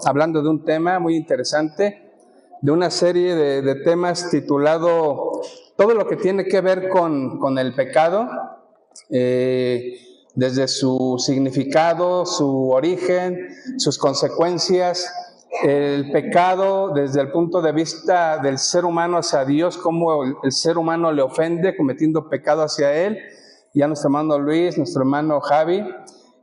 hablando de un tema muy interesante, de una serie de temas titulado todo lo que tiene que ver con el pecado, desde su significado, su origen, sus consecuencias, el pecado desde el punto de vista del ser humano hacia Dios, cómo el ser humano le ofende cometiendo pecado hacia Él. Ya nuestro hermano Luis, nuestro hermano Javi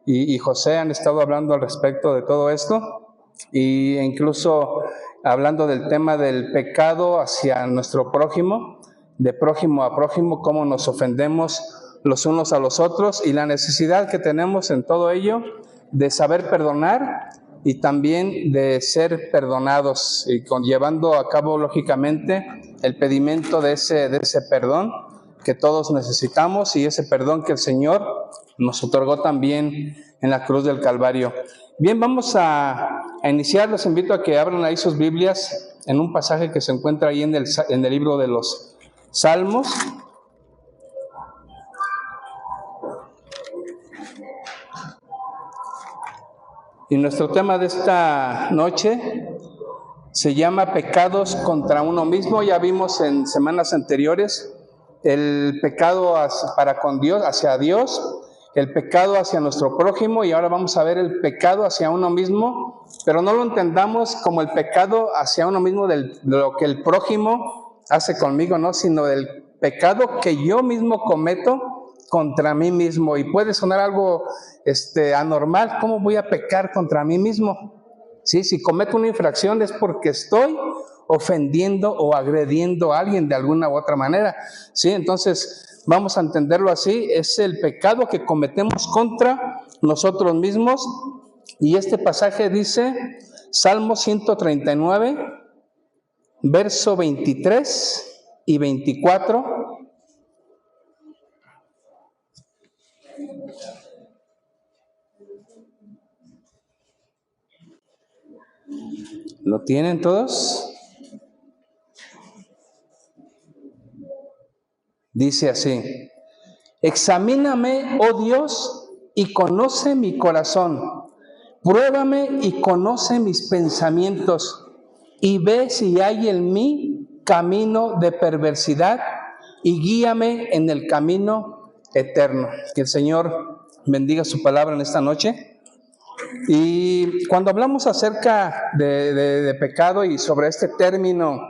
y José han estado hablando al respecto de todo esto, e incluso hablando del tema del pecado hacia nuestro prójimo, de prójimo a prójimo, cómo nos ofendemos los unos a los otros y la necesidad que tenemos en todo ello de saber perdonar y también de ser perdonados, y llevando a cabo lógicamente el pedimento de ese perdón que todos necesitamos, y ese perdón que el Señor nos otorgó también en la cruz del Calvario. Bien, vamos a iniciar. Los invito a que abran ahí sus Biblias en un pasaje que se encuentra ahí en el libro de los Salmos. Y nuestro tema de esta noche se llama pecados contra uno mismo. Ya vimos en semanas anteriores el pecado para con Dios, hacia Dios, el pecado hacia nuestro prójimo, y ahora vamos a ver el pecado hacia uno mismo, pero no lo entendamos como el pecado hacia uno mismo de lo que el prójimo hace conmigo, no, sino del pecado que yo mismo cometo contra mí mismo. Y puede sonar algo anormal. ¿Cómo voy a pecar contra mí mismo? ¿Sí? Si cometo una infracción es porque estoy ofendiendo o agrediendo a alguien de alguna u otra manera. ¿Sí? Entonces vamos a entenderlo así. Es el pecado que cometemos contra nosotros mismos. Y este pasaje dice, Salmo 139, verso 23 y 24. ¿Lo tienen todos? Dice así: examíname, oh Dios, y conoce mi corazón. Pruébame y conoce mis pensamientos, y ve si hay en mí camino de perversidad, y guíame en el camino eterno. Que el Señor bendiga su palabra en esta noche. Y cuando hablamos acerca de pecado y sobre este término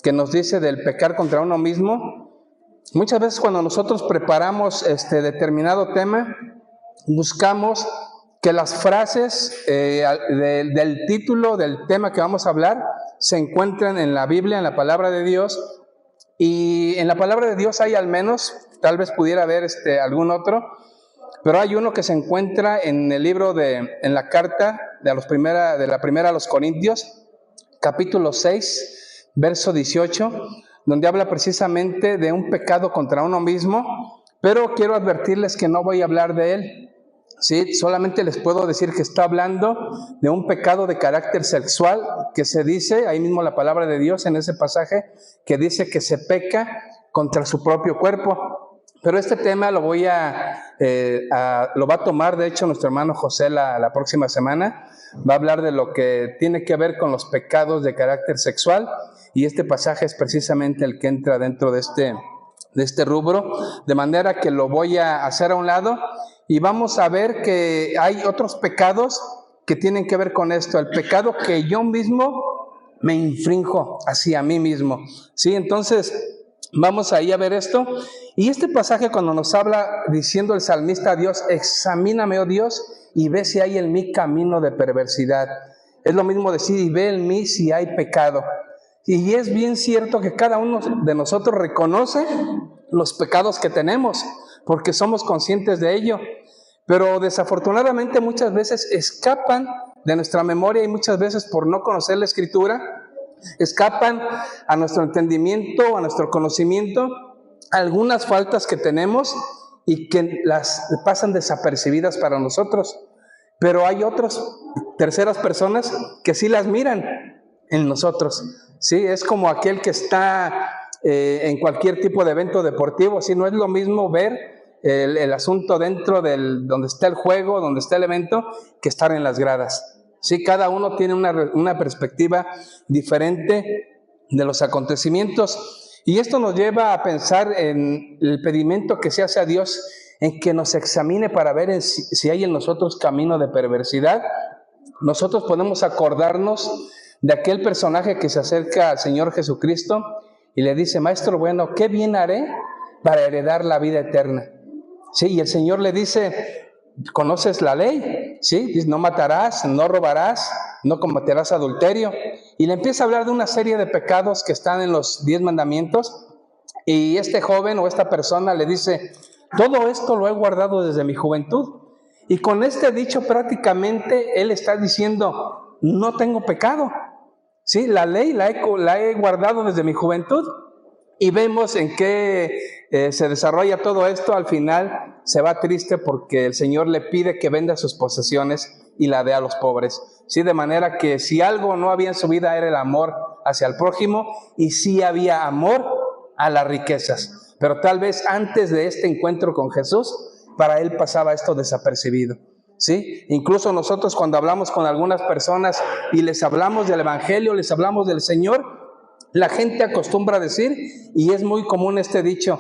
que nos dice del pecar contra uno mismo, muchas veces cuando nosotros preparamos determinado tema, buscamos que las frases del título del tema que vamos a hablar se encuentren en la Biblia, en la palabra de Dios. Y en la palabra de Dios hay al menos, tal vez pudiera haber algún otro, pero hay uno que se encuentra en el libro en la carta de la primera a los Corintios, capítulo 6, verso 18, donde habla precisamente de un pecado contra uno mismo, pero quiero advertirles que no voy a hablar de él. Sí, solamente les puedo decir que está hablando de un pecado de carácter sexual, que se dice, ahí mismo la palabra de Dios en ese pasaje, que dice que se peca contra su propio cuerpo. Pero este tema lo va a tomar, de hecho, nuestro hermano José la próxima semana. Va a hablar de lo que tiene que ver con los pecados de carácter sexual, y este pasaje es precisamente el que entra dentro de este rubro, de manera que lo voy a hacer a un lado, y vamos a ver que hay otros pecados que tienen que ver con esto, el pecado que yo mismo me infrinjo hacia mí mismo. ¿Sí? Entonces vamos ahí a ver esto. Y este pasaje, cuando nos habla diciendo el salmista a Dios, examíname, oh Dios, y ve si hay en mí camino de perversidad. Es lo mismo decir, y ve en mí si hay pecado. Y es bien cierto que cada uno de nosotros reconoce los pecados que tenemos, porque somos conscientes de ello. Pero desafortunadamente muchas veces escapan de nuestra memoria, y muchas veces por no conocer la Escritura, escapan a nuestro entendimiento, a nuestro conocimiento, algunas faltas que tenemos y que las pasan desapercibidas para nosotros. Pero hay otras terceras personas que sí las miran en nosotros. Sí, es como aquel que está en cualquier tipo de evento deportivo. Sí, no es lo mismo ver el asunto dentro donde está el juego, donde está el evento, que estar en las gradas. Sí, cada uno tiene una perspectiva diferente de los acontecimientos. Y esto nos lleva a pensar en el pedimento que se hace a Dios, en que nos examine para ver si hay en nosotros camino de perversidad. Nosotros podemos acordarnos de aquel personaje que se acerca al Señor Jesucristo y le dice: Maestro bueno, ¿qué bien haré para heredar la vida eterna? Sí, y el Señor le dice: ¿conoces la ley? Sí, dice: no matarás, no robarás, no cometerás adulterio. Y le empieza a hablar de una serie de pecados que están en los 10 mandamientos. Y este joven o esta persona le dice: todo esto lo he guardado desde mi juventud. Y con este dicho prácticamente él está diciendo: no tengo pecado. Sí, la ley la he guardado desde mi juventud. Y vemos en qué se desarrolla todo esto. Al final se va triste porque el Señor le pide que venda sus posesiones y la dé a los pobres. Sí, de manera que si algo no había en su vida era el amor hacia el prójimo, y sí había amor a las riquezas. Pero tal vez antes de este encuentro con Jesús, para él pasaba esto desapercibido. ¿Sí? Incluso nosotros cuando hablamos con algunas personas y les hablamos del Evangelio, les hablamos del Señor, la gente acostumbra a decir, y es muy común este dicho: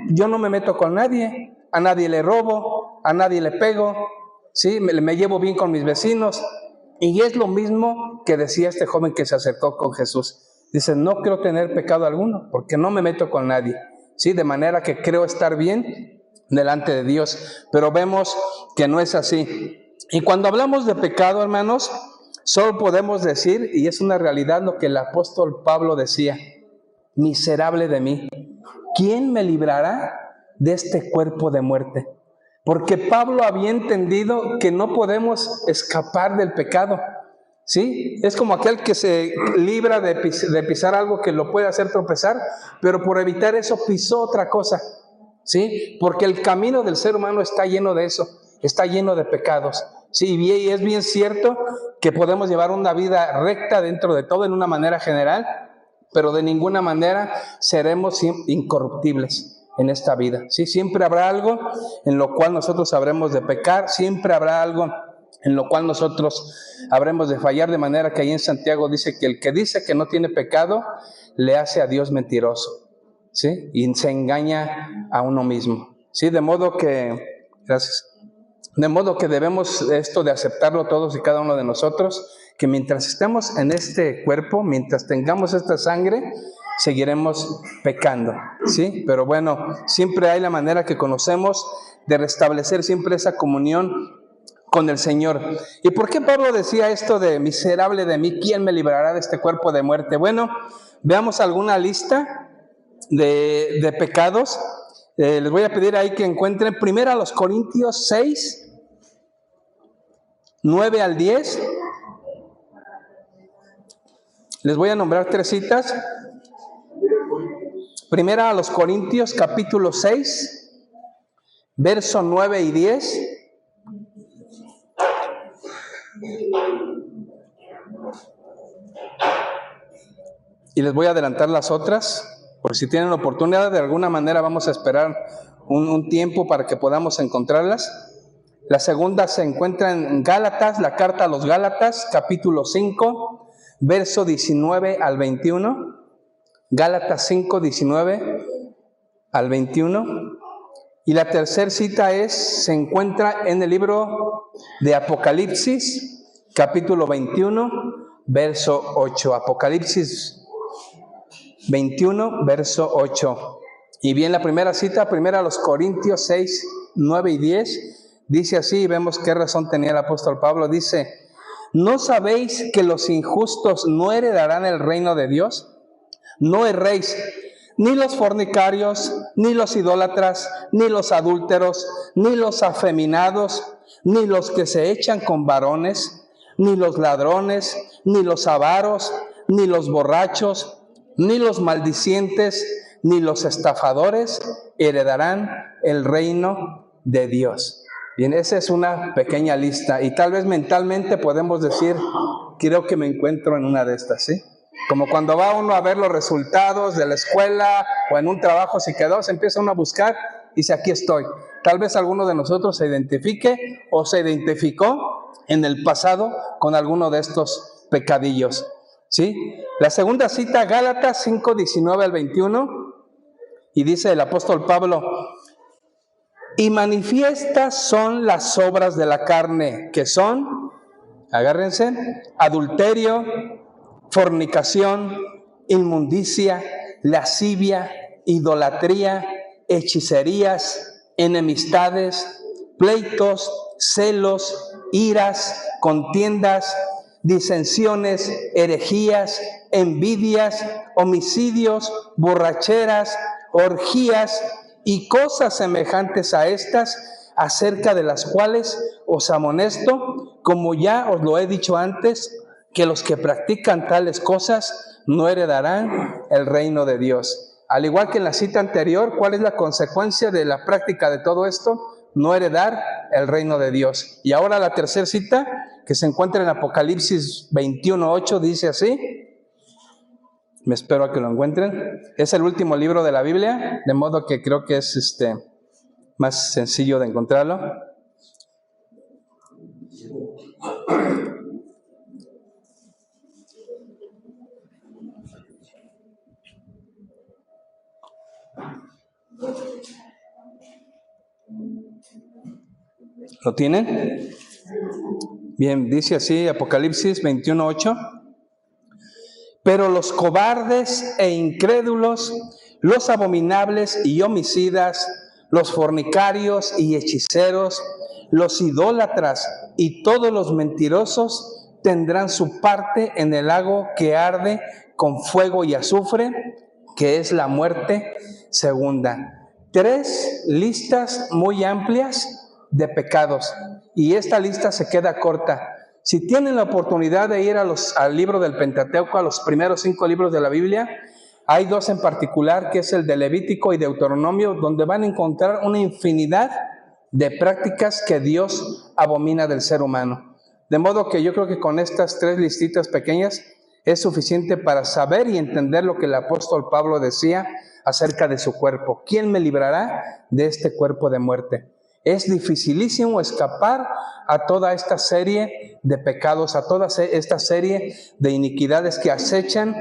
yo no me meto con nadie, a nadie le robo, a nadie le pego, ¿sí? Me llevo bien con mis vecinos. Y es lo mismo que decía este joven que se acercó con Jesús. Dice: no creo tener pecado alguno, porque no me meto con nadie, ¿sí? De manera que creo estar bien delante de Dios. Pero vemos que no es así. Y cuando hablamos de pecado, hermanos, solo podemos decir, y es una realidad, lo que el apóstol Pablo decía: miserable de mí, ¿quién me librará de este cuerpo de muerte? Porque Pablo había entendido que no podemos escapar del pecado. ¿Sí? Es como aquel que se libra de pisar algo que lo puede hacer tropezar, pero por evitar eso pisó otra cosa. ¿Sí? Porque el camino del ser humano está lleno de eso, está lleno de pecados. Sí, y es bien cierto que podemos llevar una vida recta dentro de todo, en una manera general, pero de ninguna manera seremos incorruptibles en esta vida. Sí, siempre habrá algo en lo cual nosotros habremos de pecar, siempre habrá algo en lo cual nosotros habremos de fallar, de manera que ahí en Santiago dice que el que dice que no tiene pecado le hace a Dios mentiroso, ¿sí? Y se engaña a uno mismo, ¿sí? De modo que, gracias. De modo que debemos esto de aceptarlo todos y cada uno de nosotros, que mientras estemos en este cuerpo, mientras tengamos esta sangre, seguiremos pecando, ¿sí? Pero bueno, siempre hay la manera que conocemos de restablecer siempre esa comunión con el Señor. ¿Y por qué Pablo decía esto de miserable de mí? ¿Quién me librará de este cuerpo de muerte? Bueno, veamos alguna lista de pecados. Les voy a pedir ahí que encuentren primero a los Corintios 6, 9 al 10. Les voy a nombrar 3 citas. Primera a los Corintios, capítulo 6, verso 9 y 10. Y les voy a adelantar las otras, por si tienen oportunidad. De alguna manera vamos a esperar un tiempo para que podamos encontrarlas. La segunda se encuentra en Gálatas, la carta a los Gálatas, capítulo 5, verso 19 al 21. Gálatas 5, 19 al 21. Y la tercera cita se encuentra en el libro de Apocalipsis, capítulo 21, verso 8. Apocalipsis 21, verso 8. Y bien, la primera cita, primera a los Corintios 6, 9 y 10, dice así, y vemos qué razón tenía el apóstol Pablo. Dice: ¿no sabéis que los injustos no heredarán el reino de Dios? No erréis, ni los fornicarios, ni los idólatras, ni los adúlteros, ni los afeminados, ni los que se echan con varones, ni los ladrones, ni los avaros, ni los borrachos, ni los maldicientes, ni los estafadores heredarán el reino de Dios. Bien, esa es una pequeña lista, y tal vez mentalmente podemos decir: creo que me encuentro en una de estas, ¿sí? Como cuando va uno a ver los resultados de la escuela o en un trabajo, si quedó, se empieza uno a buscar y dice: aquí estoy. Tal vez alguno de nosotros se identifique o se identificó en el pasado con alguno de estos pecadillos, ¿sí? La segunda cita, Gálatas 5, 19 al 21, y dice el apóstol Pablo: y manifiestas son las obras de la carne, que son, agárrense, adulterio, fornicación, inmundicia, lascivia, idolatría, hechicerías, enemistades, pleitos, celos, iras, contiendas, disensiones, herejías, envidias, homicidios, borracheras, orgías y cosas semejantes a estas, acerca de las cuales os amonesto, como ya os lo he dicho antes, que los que practican tales cosas no heredarán el reino de Dios. Al igual que en la cita anterior, ¿cuál es la consecuencia de la práctica de todo esto? No heredar el reino de Dios. Y ahora la tercera cita, que se encuentra en Apocalipsis 21:8, dice así. Me espero a que lo encuentren. Es el último libro de la Biblia, de modo que creo que es más sencillo de encontrarlo. ¿Lo tienen? Bien, dice así Apocalipsis 21:8. Pero los cobardes e incrédulos, los abominables y homicidas, los fornicarios y hechiceros, los idólatras y todos los mentirosos tendrán su parte en el lago que arde con fuego y azufre, que es la muerte segunda. 3 listas muy amplias de pecados, y esta lista se queda corta. Si tienen la oportunidad de ir al libro del Pentateuco, a los primeros 5 libros de la Biblia, hay 2 en particular, que es el de Levítico y Deuteronomio, donde van a encontrar una infinidad de prácticas que Dios abomina del ser humano. De modo que yo creo que con estas 3 listitas pequeñas es suficiente para saber y entender lo que el apóstol Pablo decía acerca de su cuerpo. ¿Quién me librará de este cuerpo de muerte? Es dificilísimo escapar a toda esta serie de pecados, a toda esta serie de iniquidades que acechan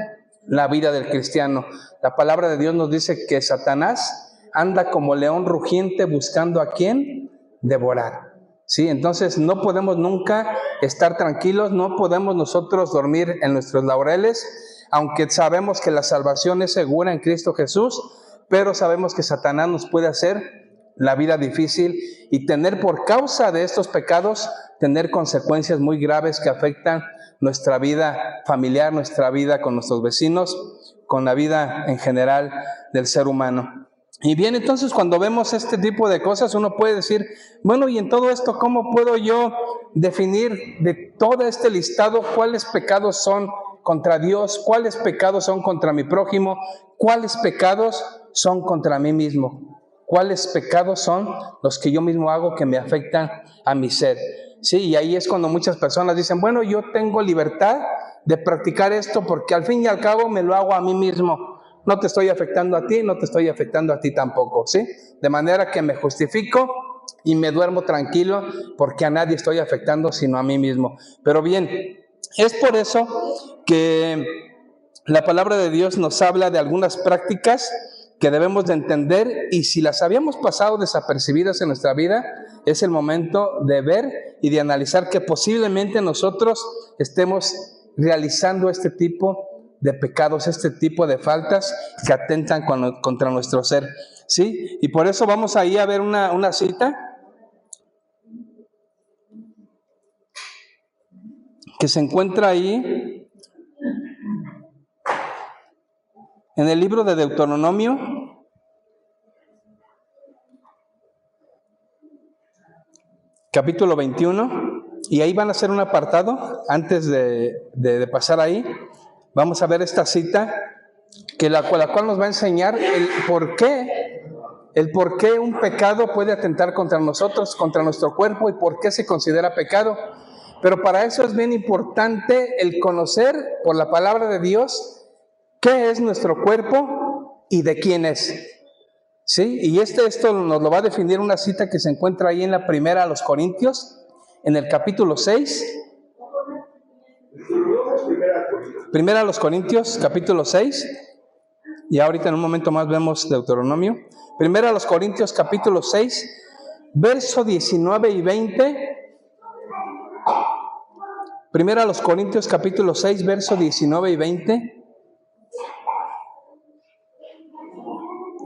la vida del cristiano. La palabra de Dios nos dice que Satanás anda como león rugiente buscando a quién devorar. ¿Sí? Entonces no podemos nunca estar tranquilos, no podemos nosotros dormir en nuestros laureles, aunque sabemos que la salvación es segura en Cristo Jesús, pero sabemos que Satanás nos puede hacer la vida difícil y tener por causa de estos pecados, tener consecuencias muy graves que afectan nuestra vida familiar, nuestra vida con nuestros vecinos, con la vida en general del ser humano. Y bien, entonces cuando vemos este tipo de cosas, uno puede decir, bueno, y en todo esto, ¿cómo puedo yo definir de todo este listado cuáles pecados son contra Dios, cuáles pecados son contra mi prójimo, cuáles pecados son contra mí mismo? ¿Cuáles pecados son los que yo mismo hago que me afectan a mi ser? Sí, y ahí es cuando muchas personas dicen, bueno, yo tengo libertad de practicar esto porque al fin y al cabo me lo hago a mí mismo. No te estoy afectando a ti, no te estoy afectando a ti tampoco, ¿sí? De manera que me justifico y me duermo tranquilo porque a nadie estoy afectando sino a mí mismo. Pero bien, es por eso que la palabra de Dios nos habla de algunas prácticas que debemos de entender, y si las habíamos pasado desapercibidas en nuestra vida, es el momento de ver y de analizar que posiblemente nosotros estemos realizando este tipo de pecados, este tipo de faltas que atentan contra nuestro ser, ¿sí? Y por eso vamos ahí a ver una cita que se encuentra ahí en el libro de Deuteronomio, capítulo 21, y ahí van a hacer un apartado. Antes de pasar ahí, vamos a ver esta cita, la cual nos va a enseñar el por qué un pecado puede atentar contra nosotros, contra nuestro cuerpo, y por qué se considera pecado. Pero para eso es bien importante el conocer por la palabra de Dios qué es nuestro cuerpo y de quién es. ¿Sí? Y esto nos lo va a definir una cita que se encuentra ahí en la primera a los Corintios, en el capítulo 6. Primera a los Corintios, capítulo 6. Y ahorita en un momento más vemos Deuteronomio. Primera a los Corintios, capítulo 6, verso 19 y 20. Primera a los Corintios, capítulo 6, verso 19 y 20.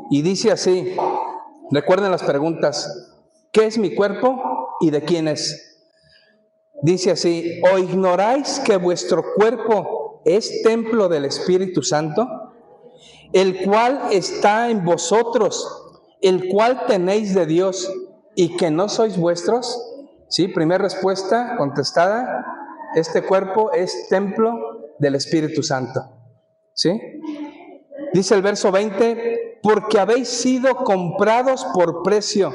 Y dice así, recuerden las preguntas, ¿qué es mi cuerpo y de quién es? Dice así, ¿o ignoráis que vuestro cuerpo es templo del Espíritu Santo, el cual está en vosotros, el cual tenéis de Dios, y que no sois vuestros? Sí, primera respuesta contestada, este cuerpo es templo del Espíritu Santo. ¿Sí? Dice el verso 20, porque habéis sido comprados por precio,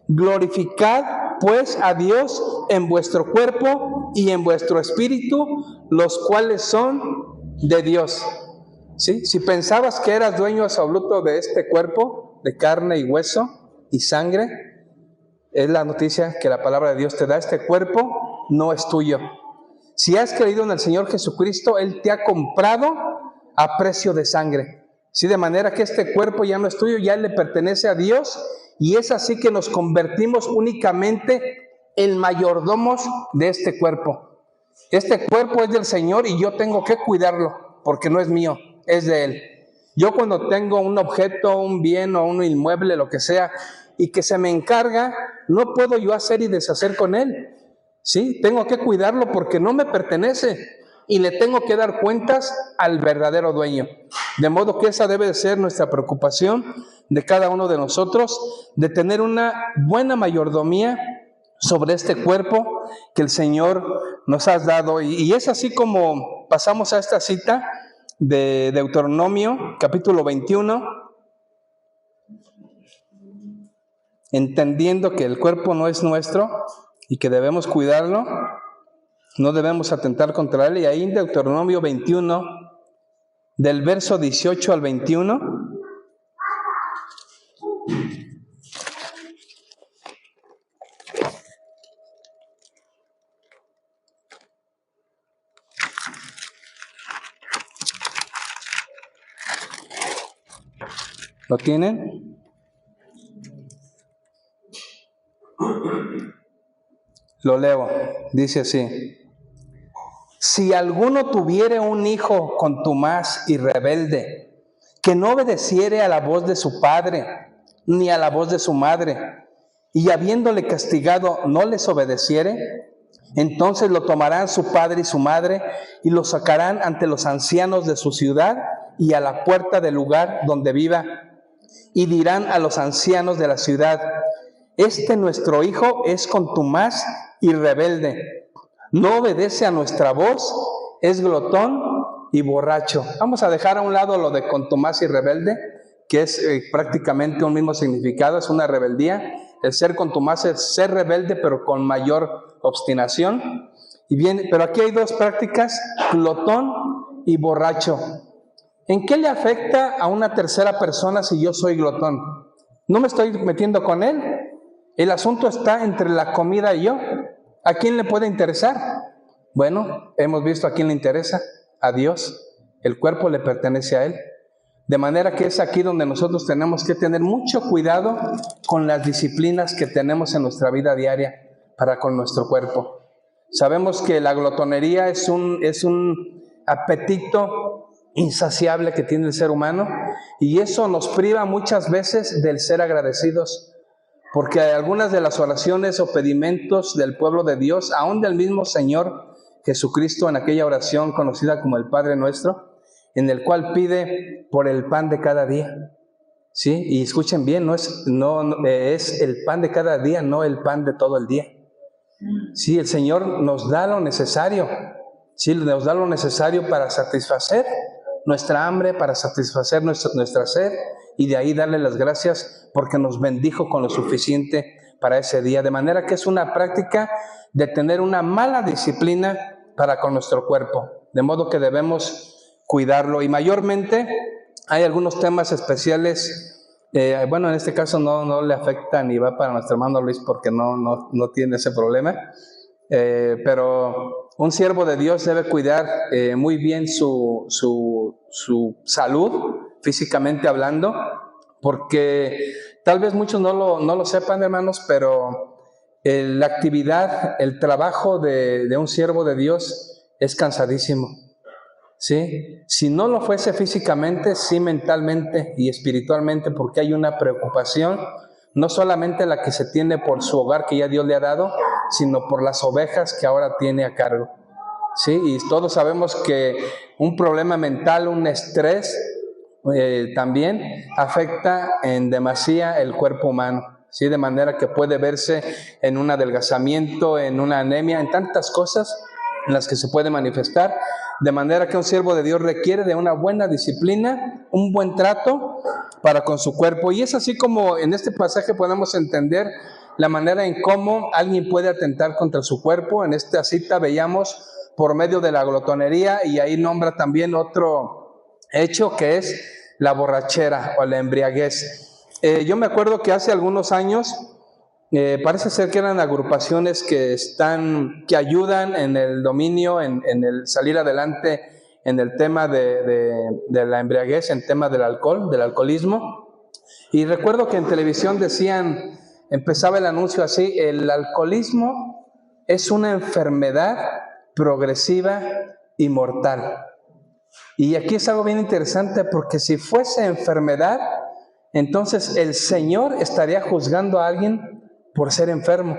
glorificad pues a Dios en vuestro cuerpo y en vuestro espíritu, los cuales son de Dios. ¿Sí? Si pensabas que eras dueño absoluto de este cuerpo, de carne y hueso y sangre, es la noticia que la palabra de Dios te da. Este cuerpo no es tuyo. Si has creído en el Señor Jesucristo, Él te ha comprado a precio de sangre. ¿Sí? De manera que este cuerpo ya no es tuyo, ya le pertenece a Dios, y es así que nos convertimos únicamente en mayordomos de este cuerpo. Este cuerpo es del Señor y yo tengo que cuidarlo, porque no es mío, es de Él. Yo cuando tengo un objeto, un bien o un inmueble, lo que sea, y que se me encarga, no puedo yo hacer y deshacer con él. ¿Sí? Tengo que cuidarlo porque no me pertenece y le tengo que dar cuentas al verdadero dueño. De modo que esa debe de ser nuestra preocupación de cada uno de nosotros, de tener una buena mayordomía sobre este cuerpo que el Señor nos ha dado. Y es así como pasamos a esta cita de Deuteronomio, capítulo 21, entendiendo que el cuerpo no es nuestro y que debemos cuidarlo, no debemos atentar contra él. Y ahí en Deuteronomio 21, del verso 18 al 21, ¿lo tienen? Lo leo, dice así: si alguno tuviere un hijo contumaz y rebelde, que no obedeciere a la voz de su padre, ni a la voz de su madre, y habiéndole castigado no les obedeciere, entonces lo tomarán su padre y su madre, y lo sacarán ante los ancianos de su ciudad y a la puerta del lugar donde viva, y dirán a los ancianos de la ciudad: este nuestro hijo es contumaz y rebelde, no obedece a nuestra voz, es glotón y borracho. Vamos a dejar a un lado lo de contumaz y rebelde, que es prácticamente un mismo significado, es una rebeldía. El ser contumaz es ser rebelde, pero con mayor obstinación. Y bien, pero aquí hay dos prácticas, glotón y borracho. ¿En qué le afecta a una tercera persona si yo soy glotón? No me estoy metiendo con él. El asunto está entre la comida y yo. ¿A quién le puede interesar? Bueno, hemos visto a quién le interesa, a Dios. El cuerpo le pertenece a Él. De manera que es aquí donde nosotros tenemos que tener mucho cuidado con las disciplinas que tenemos en nuestra vida diaria para con nuestro cuerpo. Sabemos que la glotonería es un apetito insaciable que tiene el ser humano, y eso nos priva muchas veces del ser agradecidos, porque algunas de las oraciones o pedimentos del pueblo de Dios, aún del mismo Señor Jesucristo en aquella oración conocida como el Padre Nuestro, en el cual pide por el pan de cada día. ¿Sí? Y escuchen bien, es el pan de cada día, no el pan de todo el día. Sí, el Señor nos da lo necesario. Sí, nos da lo necesario para satisfacer nuestra hambre, para satisfacer nuestra sed, y de ahí darle las gracias porque nos bendijo con lo suficiente para ese día. De manera que es una práctica de tener una mala disciplina para con nuestro cuerpo, de modo que debemos cuidarlo. Y mayormente hay algunos temas especiales, bueno, en este caso no le afecta ni va para nuestro hermano Luis porque no tiene ese problema, pero un siervo de Dios debe cuidar muy bien su salud, físicamente hablando, porque tal vez muchos no lo sepan, hermanos, pero la actividad, el trabajo de un siervo de Dios es cansadísimo, ¿sí? Si no lo fuese físicamente, sí mentalmente y espiritualmente, porque hay una preocupación, no solamente la que se tiene por su hogar que ya Dios le ha dado, sino por las ovejas que ahora tiene a cargo, ¿sí? Y todos sabemos que un problema mental, un estrés, también afecta en demasía el cuerpo humano, ¿sí? De manera que puede verse en un adelgazamiento, en una anemia, en tantas cosas en las que se puede manifestar, de manera que un siervo de Dios requiere de una buena disciplina, un buen trato para con su cuerpo. Y es así como en este pasaje podemos entender la manera en cómo alguien puede atentar contra su cuerpo. En esta cita veíamos por medio de la glotonería, y ahí nombra también otro hecho que es la borrachera o la embriaguez. Yo me acuerdo que hace algunos años, parece ser que eran agrupaciones que ayudan en el dominio, en el salir adelante en el tema de la embriaguez, en tema del alcohol, del alcoholismo. Y recuerdo que en televisión decían, empezaba el anuncio así: el alcoholismo es una enfermedad progresiva y mortal. Y aquí es algo bien interesante, porque si fuese enfermedad, entonces el Señor estaría juzgando a alguien por ser enfermo,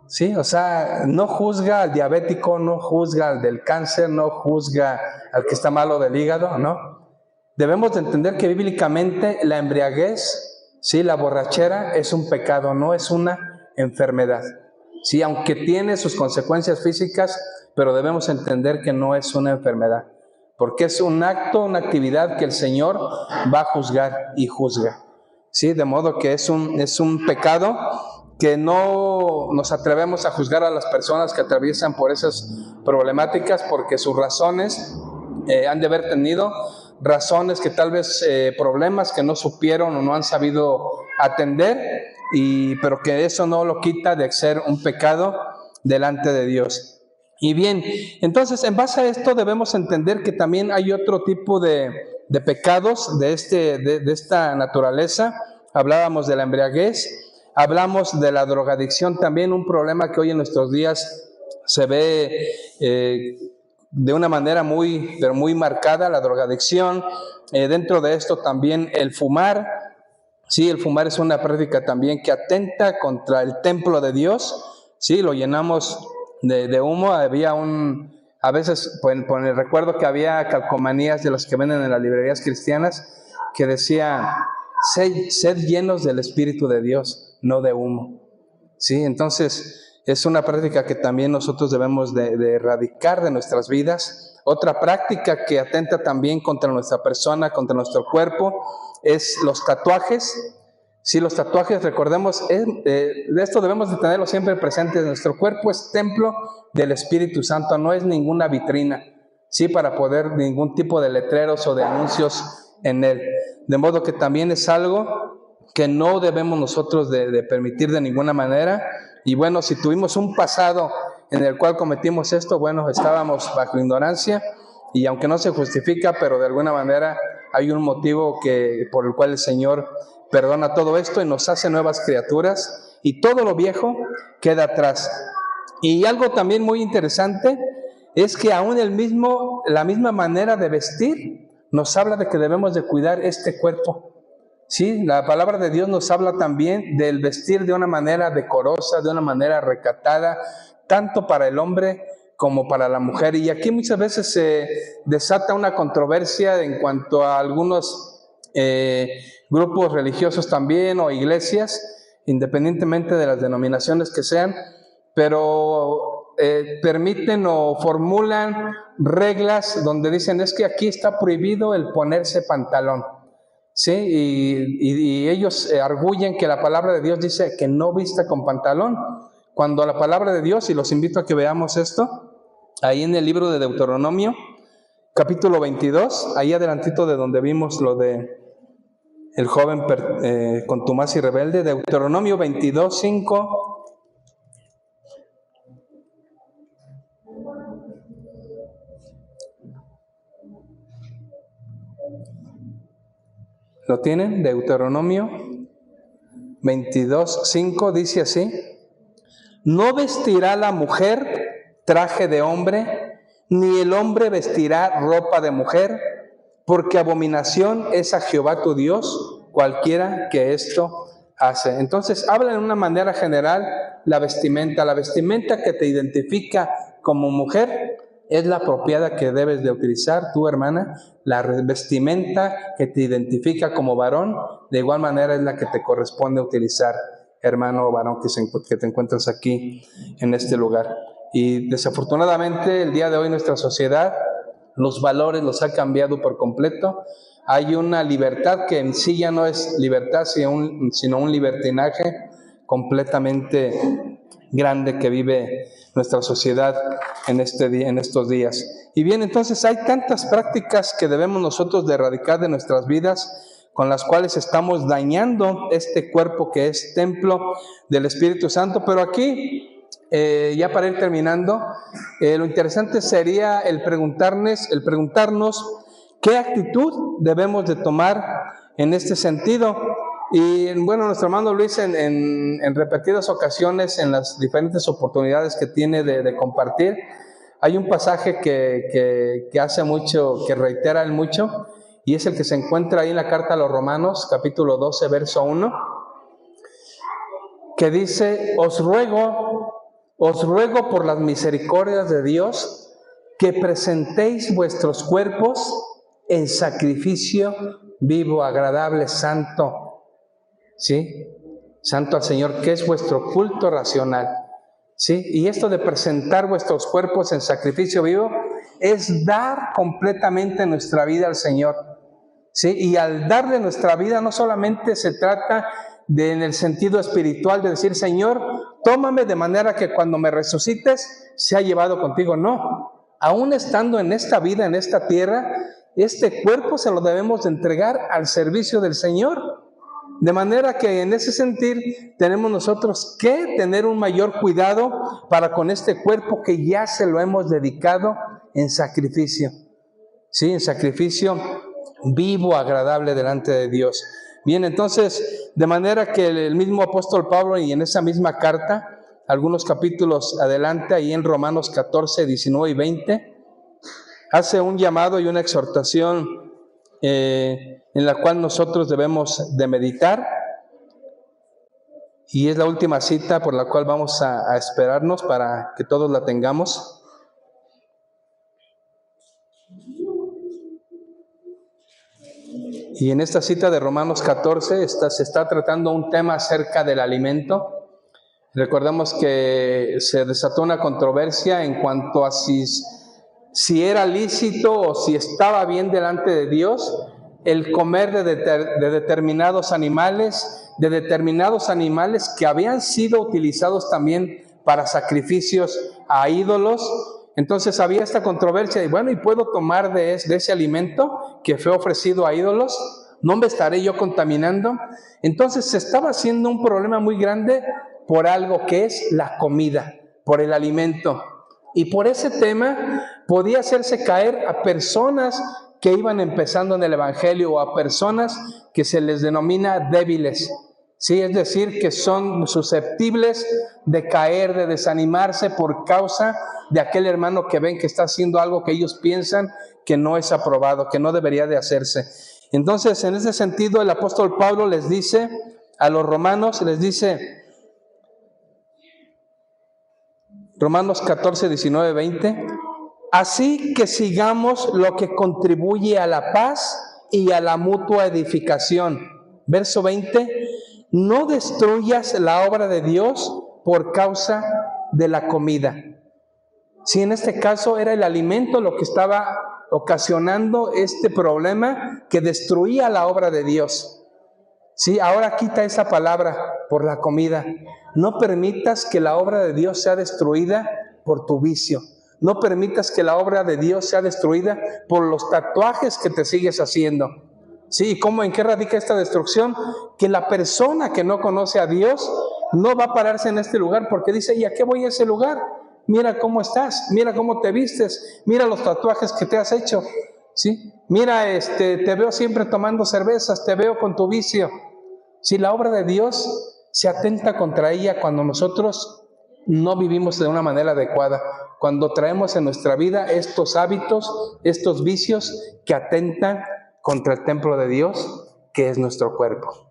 ¿sí? O sea, no juzga al diabético, no juzga al del cáncer, no juzga al que está malo del hígado, ¿no? Debemos de entender que bíblicamente la embriaguez, ¿sí?, la borrachera, es un pecado, no es una enfermedad, ¿sí? Aunque tiene sus consecuencias físicas, pero debemos entender que no es una enfermedad, porque es un acto, una actividad que el Señor va a juzgar y juzga, ¿sí? De modo que es un pecado que no nos atrevemos a juzgar a las personas que atraviesan por esas problemáticas, porque sus razones han de haber tenido razones que tal vez problemas que no supieron o no han sabido atender, pero que eso no lo quita de ser un pecado delante de Dios. Y bien, entonces en base a esto debemos entender que también hay otro tipo de pecados de esta naturaleza. Hablábamos de la embriaguez, hablamos de la drogadicción, también un problema que hoy en nuestros días se ve de una manera pero muy marcada, la drogadicción. Dentro de esto también el fumar. Sí, el fumar es una práctica también que atenta contra el templo de Dios. Sí, lo llenamos de humo. A veces, pues recuerdo que había calcomanías de las que venden en las librerías cristianas que decía: sed llenos del Espíritu de Dios, no de humo. Sí, entonces es una práctica que también nosotros debemos de erradicar de nuestras vidas. Otra práctica que atenta también contra nuestra persona, contra nuestro cuerpo, es los tatuajes. Sí, los tatuajes, recordemos, de esto debemos de tenerlo siempre presente. Nuestro cuerpo es templo del Espíritu Santo, no es ninguna vitrina, sí, para poder ningún tipo de letreros o de anuncios en él. De modo que también es algo que no debemos nosotros de permitir de ninguna manera. Y bueno, si tuvimos un pasado en el cual cometimos esto, bueno, estábamos bajo ignorancia, y aunque no se justifica, pero de alguna manera hay un motivo por el cual el Señor perdona todo esto y nos hace nuevas criaturas, y todo lo viejo queda atrás. Y algo también muy interesante es que aún la misma manera de vestir nos habla de que debemos de cuidar este cuerpo. Sí, la palabra de Dios nos habla también del vestir de una manera decorosa, de una manera recatada, tanto para el hombre como para la mujer. Y aquí muchas veces se desata una controversia en cuanto a algunos grupos religiosos también, o iglesias, independientemente de las denominaciones que sean, pero permiten o formulan reglas donde dicen: es que aquí está prohibido el ponerse pantalón. Sí, y ellos arguyen que la palabra de Dios dice que no vista con pantalón, cuando la palabra de Dios, y los invito a que veamos esto, ahí en el libro de Deuteronomio, capítulo 22, ahí adelantito de donde vimos lo de el joven contumaz y rebelde, Deuteronomio 22:5. ¿Lo tienen? Deuteronomio 22:5 dice así: no vestirá la mujer traje de hombre, ni el hombre vestirá ropa de mujer, porque abominación es a Jehová tu Dios cualquiera que esto hace. Entonces habla en una manera general la vestimenta que te identifica como mujer es la apropiada que debes de utilizar tú, hermana. La vestimenta que te identifica como varón, de igual manera es la que te corresponde utilizar, hermano o varón que te encuentras aquí en este lugar. Y desafortunadamente el día de hoy nuestra sociedad, los valores los ha cambiado por completo. Hay una libertad que en sí ya no es libertad, sino un libertinaje completamente grande que vive nuestra sociedad en estos días. Y bien, entonces hay tantas prácticas que debemos nosotros de erradicar de nuestras vidas, con las cuales estamos dañando este cuerpo que es templo del Espíritu Santo. Pero aquí, ya para ir terminando, lo interesante sería el preguntarnos qué actitud debemos de tomar en este sentido. Y bueno, nuestro hermano Luis en repetidas ocasiones, en las diferentes oportunidades que tiene de compartir, hay un pasaje que hace mucho, que reitera él mucho, y es el que se encuentra ahí en la carta a los Romanos, capítulo 12, verso 1, que dice: os ruego por las misericordias de Dios que presentéis vuestros cuerpos en sacrificio vivo, agradable, santo, ¿sí? Santo al Señor, que es vuestro culto racional, ¿sí? Y esto de presentar vuestros cuerpos en sacrificio vivo es dar completamente nuestra vida al Señor, ¿sí? Y al darle nuestra vida no solamente se trata de en el sentido espiritual de decir: Señor, tómame de manera que cuando me resucites sea llevado contigo. No, aún estando en esta vida, en esta tierra, este cuerpo se lo debemos de entregar al servicio del Señor. De manera que en ese sentir tenemos nosotros que tener un mayor cuidado para con este cuerpo que ya se lo hemos dedicado en sacrificio, ¿sí? En sacrificio vivo, agradable delante de Dios. Bien, entonces, de manera que el mismo apóstol Pablo, y en esa misma carta, algunos capítulos adelante, ahí en Romanos 14, 19 y 20, hace un llamado y una exhortación en la cual nosotros debemos de meditar, y es la última cita por la cual vamos a esperarnos para que todos la tengamos. Y en esta cita de Romanos 14 se está tratando un tema acerca del alimento. Recordamos que se desató una controversia en cuanto a si era lícito o si estaba bien delante de Dios el comer de determinados animales que habían sido utilizados también para sacrificios a ídolos. Entonces había esta controversia, y bueno, ¿y puedo tomar de ese alimento que fue ofrecido a ídolos? ¿No me estaré yo contaminando? Entonces se estaba haciendo un problema muy grande por algo que es la comida, por el alimento. Y por ese tema podía hacerse caer a personas que iban empezando en el Evangelio, o a personas que se les denomina débiles, ¿sí? Es decir, que son susceptibles de caer, de desanimarse por causa de aquel hermano que ven que está haciendo algo que ellos piensan que no es aprobado, que no debería de hacerse. Entonces, en ese sentido, el apóstol Pablo les dice a los romanos, les dice, Romanos 14, 19, 20, así que sigamos lo que contribuye a la paz y a la mutua edificación. Verso 20, no destruyas la obra de Dios por causa de la comida. Si en este caso era el alimento lo que estaba ocasionando este problema que destruía la obra de Dios. Sí, ahora quita esa palabra por la comida. No permitas que la obra de Dios sea destruida por tu vicio. No permitas que la obra de Dios sea destruida por los tatuajes que te sigues haciendo. Sí, ¿y en qué radica esta destrucción? Que la persona que no conoce a Dios no va a pararse en este lugar porque dice, ¿y a qué voy a ese lugar? Mira cómo estás, mira cómo te vistes, mira los tatuajes que te has hecho. ¿sí? Mira, te veo siempre tomando cervezas, te veo con tu vicio. Si la obra de Dios se atenta contra ella cuando nosotros no vivimos de una manera adecuada, cuando traemos en nuestra vida estos hábitos, estos vicios que atentan contra el templo de Dios, que es nuestro cuerpo.